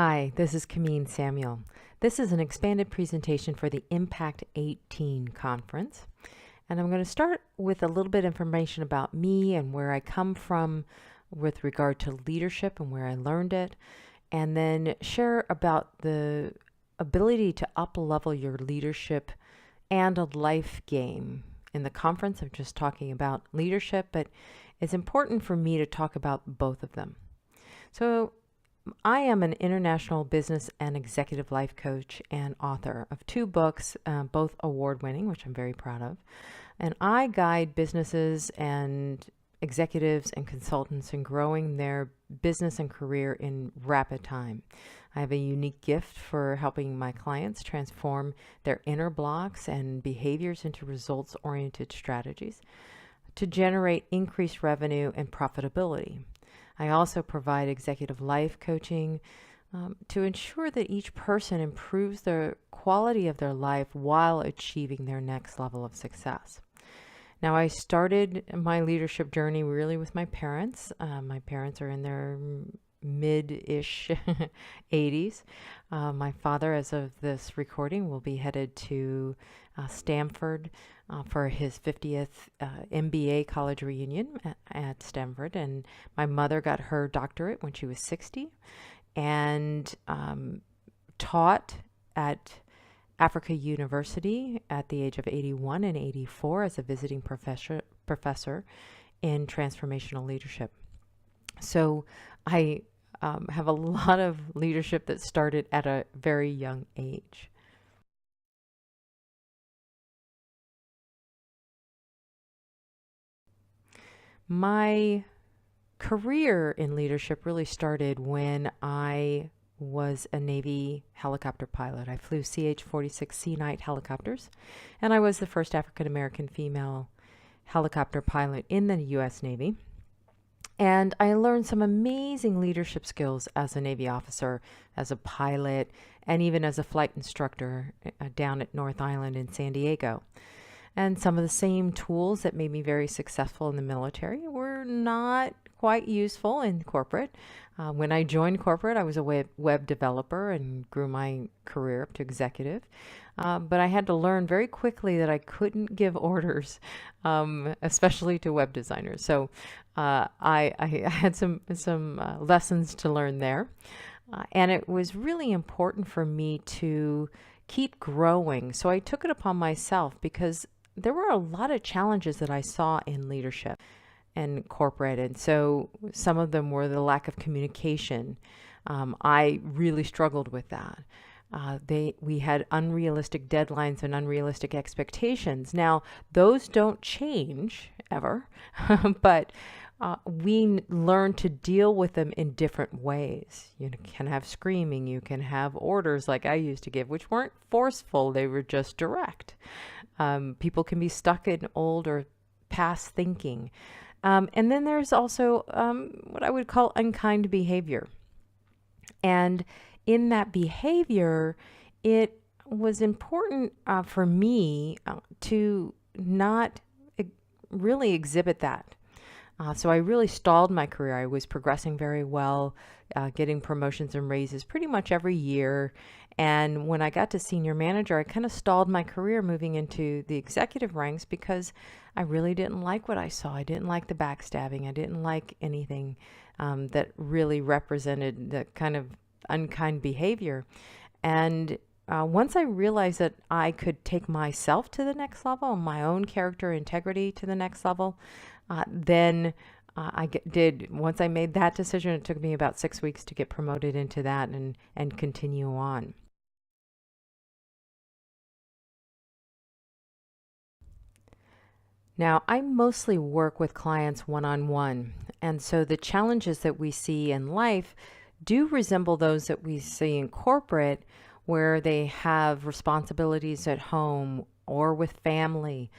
Hi, this is Kamin Samuel. This is an expanded presentation for the IMPACT18 Conference. And I'm going to start with a little bit of information about me and where I come from with regard to leadership and where I learned it, and then share about the ability to up-level your leadership and a life game. In the conference, I'm just talking about leadership, but it's important for me to talk about both of them. So I am an international business and executive life coach and author of 2 books, both award-winning, which I'm very proud of. And I guide businesses and executives and consultants in growing their business and career in rapid time. I have a unique gift for helping my clients transform their inner blocks and behaviors into results-oriented strategies to generate increased revenue and profitability. I also provide executive life coaching to ensure that each person improves the quality of their life while achieving their next level of success. Now, I started my leadership journey really with my parents. My parents are in their mid-ish 80s. My father, as of this recording, will be headed to Stanford for his 50th MBA college reunion at Stanford. And my mother got her doctorate when she was 60 and taught at Africa University at the age of 81 and 84 as a visiting professor in transformational leadership. So I have a lot of leadership that started at a very young age. My career in leadership really started when I was a Navy helicopter pilot. I flew CH-46 Sea Knight helicopters, and I was the first African-American female helicopter pilot in the U.S. Navy. And I learned some amazing leadership skills as a Navy officer, as a pilot, and even as a flight instructor down at North Island in San Diego. And some of the same tools that made me very successful in the military were not quite useful in corporate. When I joined corporate, I was a web developer and grew my career up to executive. But I had to learn very quickly that I couldn't give orders, especially to web designers. So I had some lessons to learn there. And it was really important for me to keep growing. So I took it upon myself because there were a lot of challenges that I saw in leadership and corporate. And so some of them were the lack of communication. I really struggled with that. We had unrealistic deadlines and unrealistic expectations. Now, those don't change ever, but we learn to deal with them in different ways. You can have screaming, you can have orders like I used to give, which weren't forceful, they were just direct. People can be stuck in old or past thinking. And then there's also what I would call unkind behavior. And in that behavior, it was important for me to not really exhibit that. So I really stalled my career. I was progressing very well, getting promotions and raises pretty much every year. And when I got to senior manager, I kind of stalled my career moving into the executive ranks because I really didn't like what I saw. I didn't like the backstabbing. I didn't like anything that really represented the kind of unkind behavior. And once I realized that I could take myself to the next level, my own character integrity to the next level, then once I made that decision, it took me about 6 weeks to get promoted into that and continue on. Now, I mostly work with clients one-on-one, and so the challenges that we see in life do resemble those that we see in corporate, where they have responsibilities at home or with family,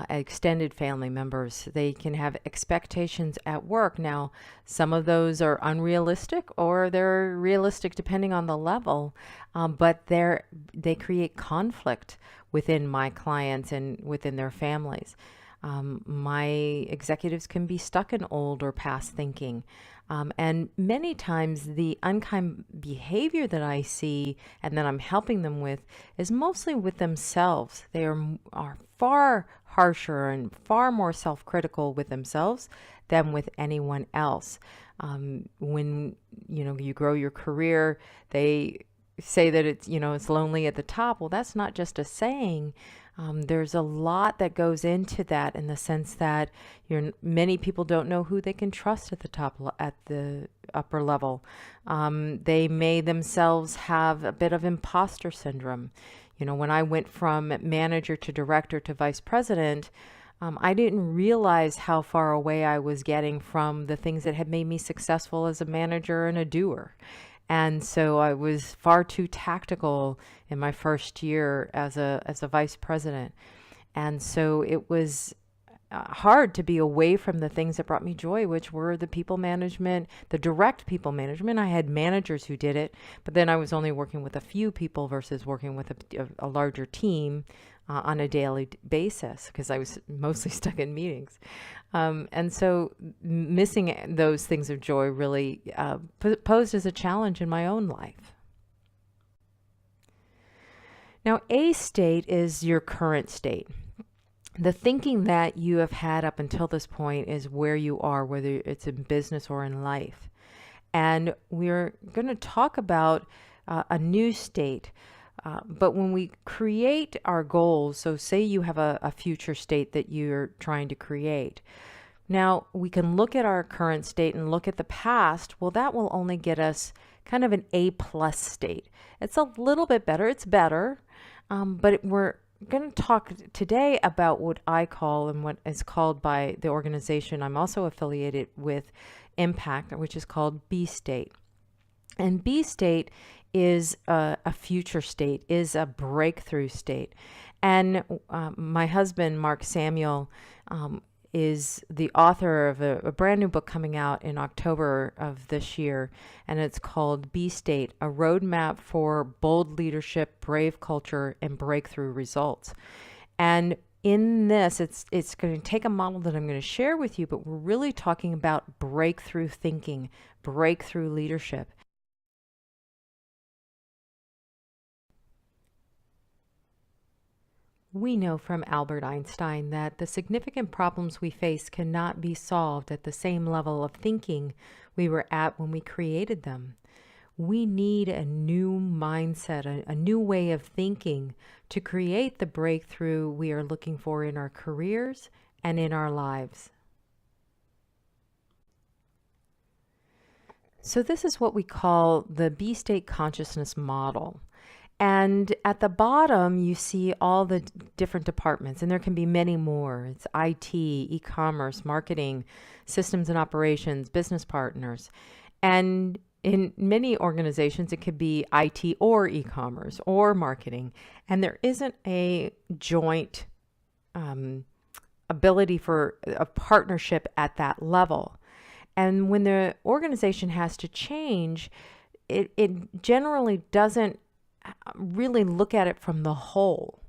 extended family members. They can have expectations at work. Now, some of those are unrealistic or they're realistic depending on the level, but they create conflict within my clients and within their families. My executives can be stuck in old or past thinking. And many times the unkind behavior that I see and that I'm helping them with is mostly with themselves. They are far harsher and far more self-critical with themselves than with anyone else. When you grow your career, they say that it's lonely at the top. Well, that's not just a saying. There's a lot that goes into that, in the sense that many people don't know who they can trust at the at the upper level. They may themselves have a bit of imposter syndrome. When I went from manager to director to vice president, I didn't realize how far away I was getting from the things that had made me successful as a manager and a doer. And so I was far too tactical in my first year as a vice president. And so it was hard to be away from the things that brought me joy, which were the people management, the direct people management. I had managers who did it, but then I was only working with a few people versus working with a larger team on a daily basis, because I was mostly stuck in meetings. And so missing those things of joy really posed as a challenge in my own life. Now, A state is your current state. The thinking that you have had up until this point is where you are, whether it's in business or in life. And we're going to talk about a new state. But when we create our goals, so say you have a future state that you're trying to create. Now, we can look at our current state and look at the past. Well, that will only get us kind of an A+ state. It's a little bit better. It's better. But we're going to talk today about what I call, and what is called by the organization I'm also affiliated with, IMPACT, which is called B state. And B state is a future state, is a breakthrough state. And my husband, Mark Samuel, is the author of a brand new book coming out in October of this year. And it's called B State, A Roadmap for Bold Leadership, Brave Culture, and Breakthrough Results. And in this, it's going to take a model that I'm going to share with you, but we're really talking about breakthrough thinking, breakthrough leadership. We know from Albert Einstein that the significant problems we face cannot be solved at the same level of thinking we were at when we created them. We need a new mindset, a new way of thinking to create the breakthrough we are looking for in our careers and in our lives. So this is what we call the B state consciousness model. And at the bottom, you see all the different departments, and there can be many more. It's IT, e-commerce, marketing, systems and operations, business partners. And in many organizations, it could be IT or e-commerce or marketing. And there isn't a joint ability for a partnership at that level. And when the organization has to change, it generally doesn't really look at it from the whole.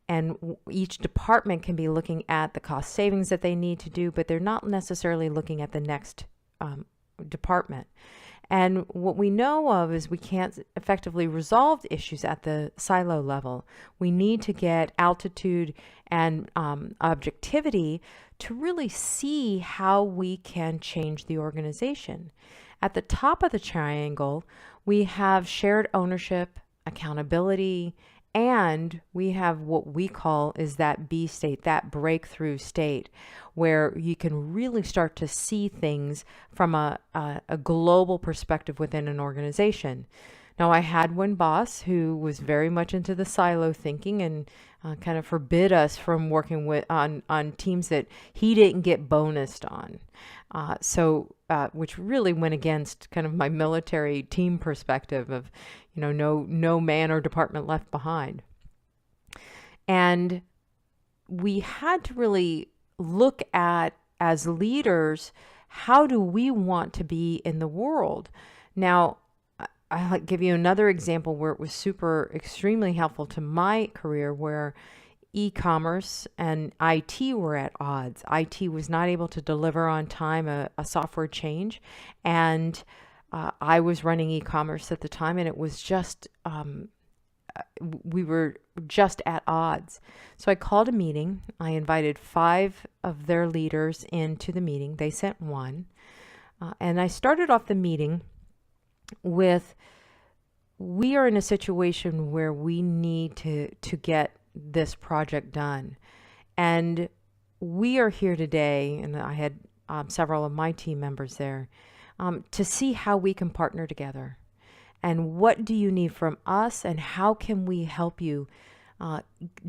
And each department can be looking at the cost savings that they need to do, but they're not necessarily looking at the next department. And what we know of is we can't effectively resolve issues at the silo level. We need to get altitude and objectivity to really see how we can change the organization. At the top of the triangle, we have shared ownership, accountability, and we have what we call is that B state, that breakthrough state, where you can really start to see things from a global perspective within an organization. Now, I had one boss who was very much into the silo thinking and kind of forbid us from working with on teams that he didn't get bonused on. Which really went against kind of my military team perspective of, no man or department left behind. And we had to really look at, as leaders, how do we want to be in the world? Now, I'll give you another example where it was extremely helpful to my career, where e-commerce and IT were at odds. IT was not able to deliver on time a software change, and I was running e-commerce at the time, and it was just we were just at odds. So I called a meeting. I invited 5 of their leaders into the meeting. They sent 1, and I started off the meeting with, we are in a situation where we need to get this project done. And we are here today, and I had several of my team members there, to see how we can partner together. And what do you need from us, and how can we help you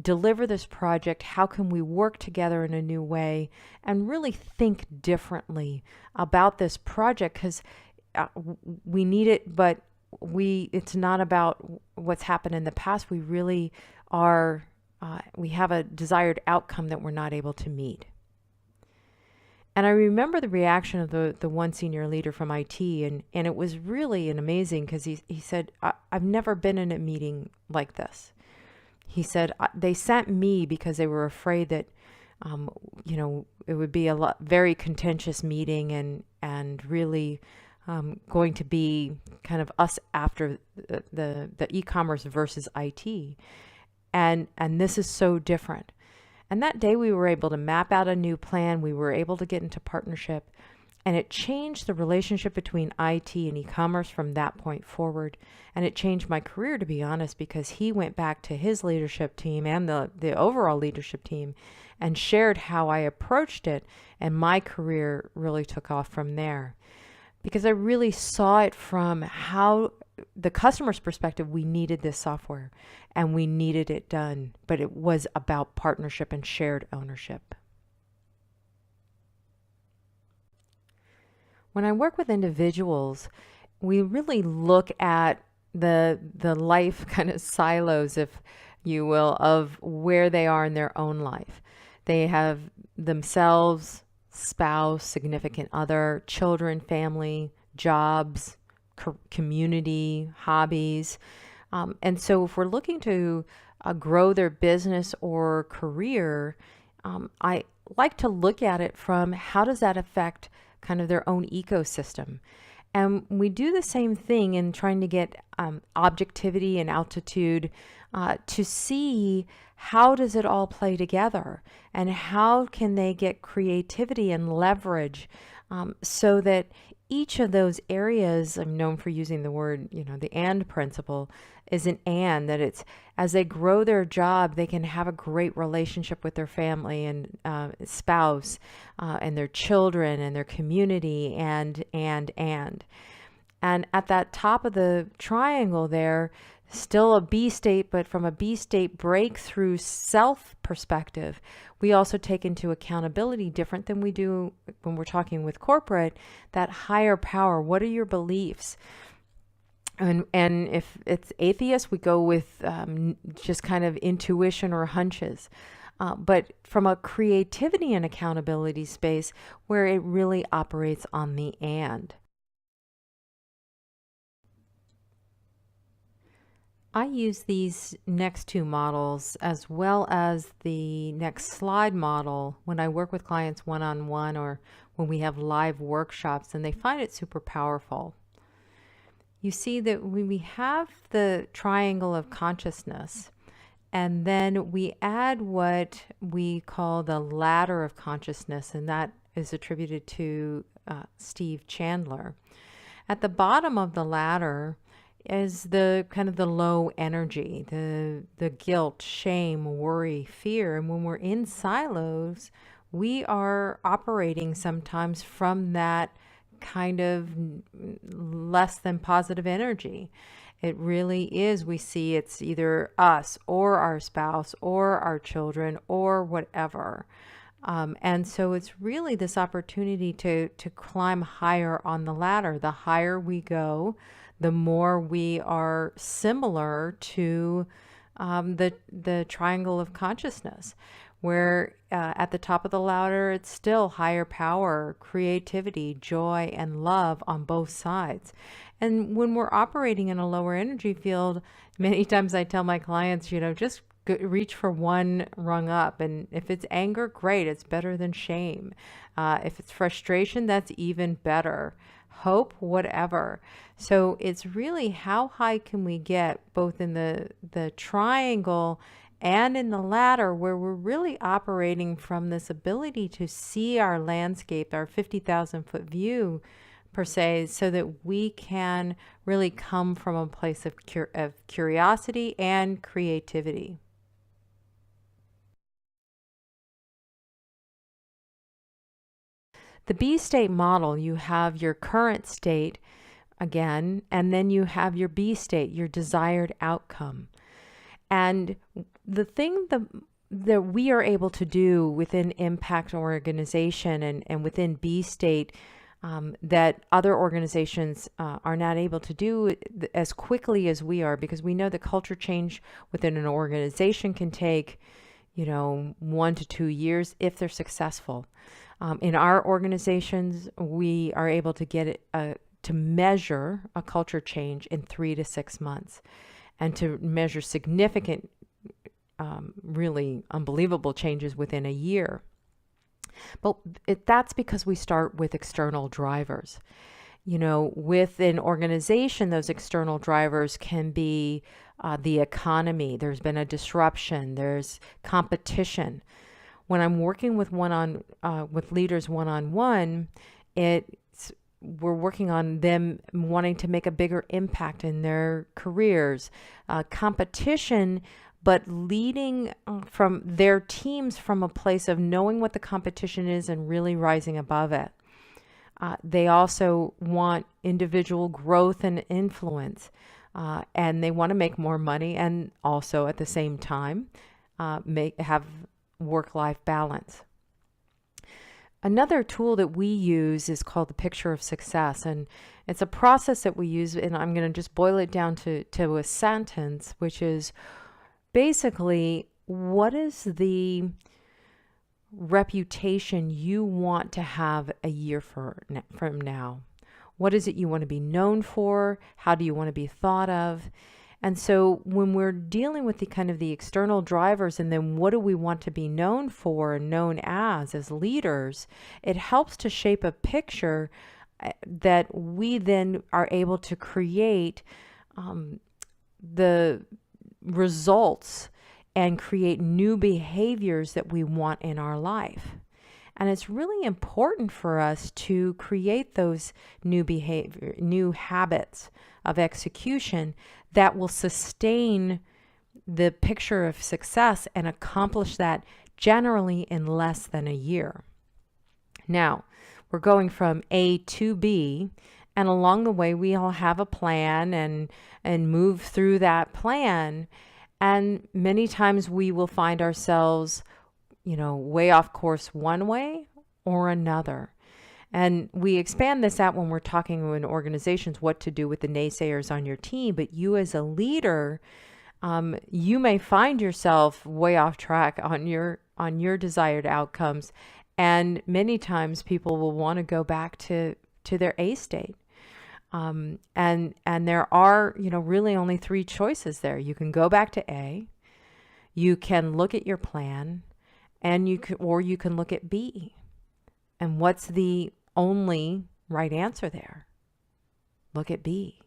deliver this project? How can we work together in a new way and really think differently about this project? Because we need it, but it's not about what's happened in the past. We really are, we have a desired outcome that we're not able to meet. And I remember the reaction of the one senior leader from IT, and it was really amazing, because he said, I've never been in a meeting like this. He said, they sent me because they were afraid that, it would be a very contentious meeting, and really going to be kind of us after the e-commerce versus IT. And this is so different. And that day we were able to map out a new plan. We were able to get into partnership, and it changed the relationship between IT and e-commerce from that point forward. And it changed my career, to be honest, because he went back to his leadership team and the overall leadership team and shared how I approached it. And my career really took off from there, because I really saw it from how the customer's perspective. We needed this software and we needed it done, but it was about partnership and shared ownership. When I work with individuals, we really look at the life kind of silos, if you will, of where they are in their own life. They have themselves, spouse, significant other, children, family, jobs, community, hobbies. And so if we're looking to grow their business or career, I like to look at it from, how does that affect kind of their own ecosystem? And we do the same thing in trying to get objectivity and altitude to see, how does it all play together, and how can they get creativity and leverage so that each of those areas, I'm known for using the word, the and principle, is an and, that it's, as they grow their job, they can have a great relationship with their family and spouse and their children and their community, and at that top of the triangle there, still a B state, but from a B state breakthrough self perspective, we also take into accountability, different than we do when we're talking with corporate, that higher power. What are your beliefs? And if it's atheist, we go with just kind of intuition or hunches. But from a creativity and accountability space, where it really operates on the and. I use these next 2 models, as well as the next slide model, when I work with clients one-on-one, or when we have live workshops, and they find it super powerful. You see that when we have the triangle of consciousness, and then we add what we call the ladder of consciousness, and that is attributed to Steve Chandler. At the bottom of the ladder is the kind of the low energy, the guilt, shame, worry, fear. And when we're in silos, we are operating sometimes from that kind of less than positive energy. It really is. We see it's either us or our spouse or our children or whatever. And so it's really this opportunity to climb higher on the ladder. The higher we go, the more we are similar to the triangle of consciousness, where at the top of the ladder, it's still higher power, creativity, joy, and love on both sides. And when we're operating in a lower energy field, many times I tell my clients, just reach for one rung up. And if it's anger, great. It's better than shame. If it's frustration, that's even better. Hope, whatever. So it's really how high can we get both in the triangle and in the ladder, where we're really operating from this ability to see our landscape, our 50,000-foot view per se, so that we can really come from a place of curiosity and creativity. The B state model, you have your current state again, and then you have your B state, your desired outcome. And the thing that we are able to do within Impact organization and within B state that other organizations are not able to do as quickly as we are, because we know that culture change within an organization can take, 1 to 2 years if they're successful. In our organizations, we are able to get it, to measure a culture change in 3 to 6 months, and to measure significant, really unbelievable changes within a year. But that's because we start with external drivers. With an organization, those external drivers can be the economy. There's been a disruption. There's competition. When I'm working with with leaders one-on-one, we're working on them wanting to make a bigger impact in their careers. Competition, but leading from their teams from a place of knowing what the competition is and really rising above it. They also want individual growth and influence, and they want to make more money, and also at the same time have work-life balance. Another tool that we use is called the picture of success, and it's a process that we use, and I'm going to just boil it down to a sentence, which is basically, what is the reputation you want to have a year from now? What is it you want to be known for? How do you want to be thought of? And so when we're dealing with the external drivers, and then what do we want to be known for and known as leaders, it helps to shape a picture that we then are able to create the results and create new behaviors that we want in our life. And it's really important for us to create those new habits of execution that will sustain the picture of success and accomplish that generally in less than a year. Now, we're going from A to B, and along the way we all have a plan and move through that plan. And many times we will find ourselves, way off course one way or another. And we expand this out when we're talking in organizations, what to do with the naysayers on your team. But you as a leader, you may find yourself way off track on your desired outcomes. And many times people will want to go back to their A state. And there are, really only 3 choices there. You can go back to A, you can look at your plan, and you can look at B. And what's the only right answer there? Look at B.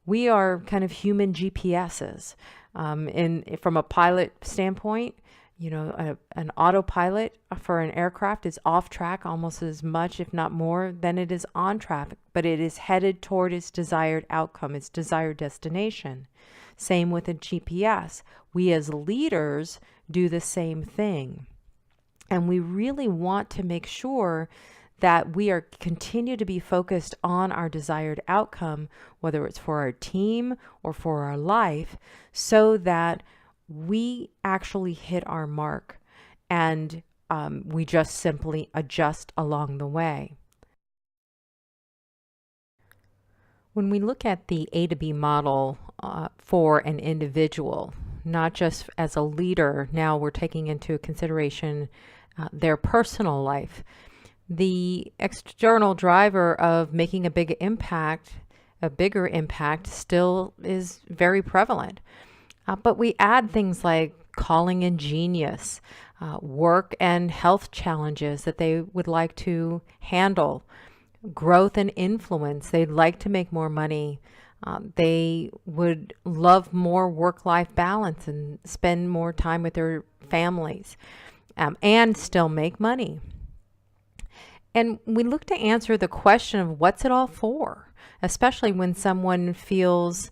We are kind of human GPSs. From a pilot standpoint, an autopilot for an aircraft is off track almost as much, if not more, than it is on track, but it is headed toward its desired outcome, its desired destination. Same with a GPS. We as leaders do the same thing. And we really want to make sure that we continue to be focused on our desired outcome, whether it's for our team or for our life, so that we actually hit our mark, and we just simply adjust along the way. When we look at the A to B model for an individual, not just as a leader, now we're taking into consideration their personal life. The external driver of making a bigger impact still is very prevalent. But we add things like calling in genius, work and health challenges that they would like to handle, growth and influence. They'd like to make more money. They would love more work-life balance and spend more time with their families, and still make money. And we look to answer the question of what's it all for, especially when someone feels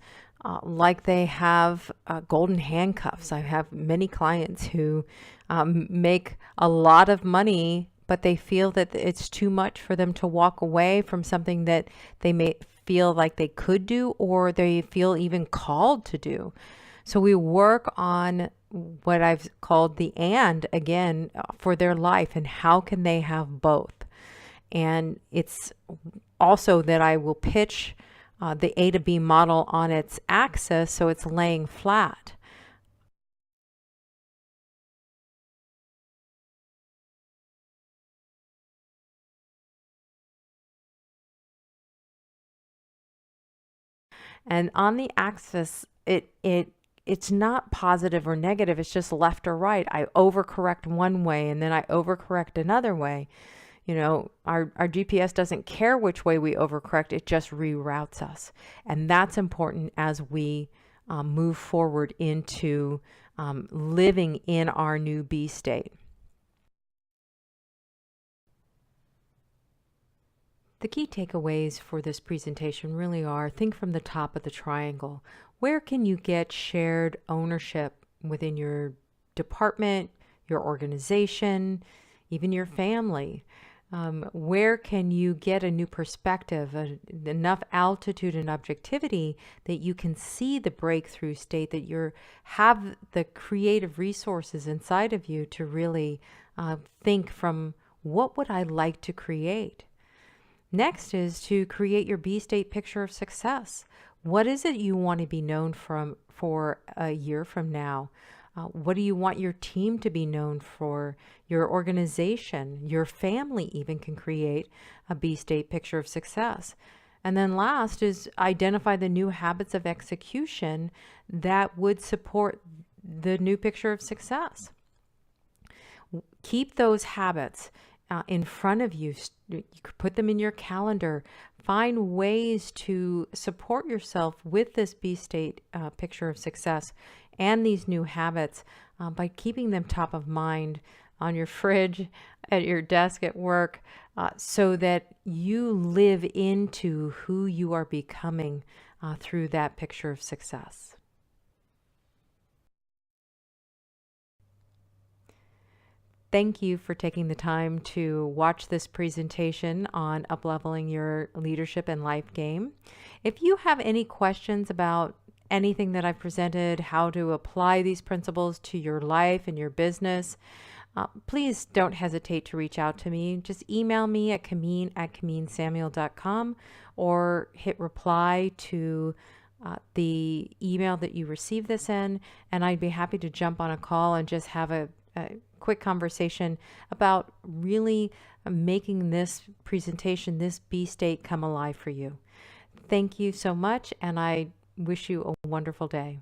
like they have golden handcuffs. I have many clients who make a lot of money, but they feel that it's too much for them to walk away from something that they may feel like they could do, or they feel even called to do. So we work on what I've called the and again for their life, and how can they have both. And it's also that I will pitch the A to B model on its axis, so it's laying flat. And on the axis, it's not positive or negative, it's just left or right. I overcorrect one way and then I overcorrect another way. You know, our GPS doesn't care which way we overcorrect, it just reroutes us. And that's important as we move forward into living in our new B state. The key takeaways for this presentation really are: think from the top of the triangle. Where can you get shared ownership within your department, your organization, even your family? Where can you get a new perspective, enough altitude and objectivity that you can see the breakthrough state, that you have the creative resources inside of you to really think from, what would I like to create? Next is to create your B state picture of success. What is it you want to be known for a year from now? What do you want your team to be known for? Your organization, your family even can create a B state picture of success. And then last is identify the new habits of execution that would support the new picture of success. Keep those habits in front of you. You could put them in your calendar. Find ways to support yourself with this B state picture of success and these new habits by keeping them top of mind on your fridge, at your desk at work, so that you live into who you are becoming through that picture of success. Thank you for taking the time to watch this presentation on upleveling your leadership and life game. If you have any questions about anything that I've presented, how to apply these principles to your life and your business, please don't hesitate to reach out to me. Just email me at kamin@kaminsamuel.com, or hit reply to the email that you received this in, and I'd be happy to jump on a call and just have a quick conversation about really making this presentation, this B state, come alive for you. Thank you so much, and I wish you a wonderful day.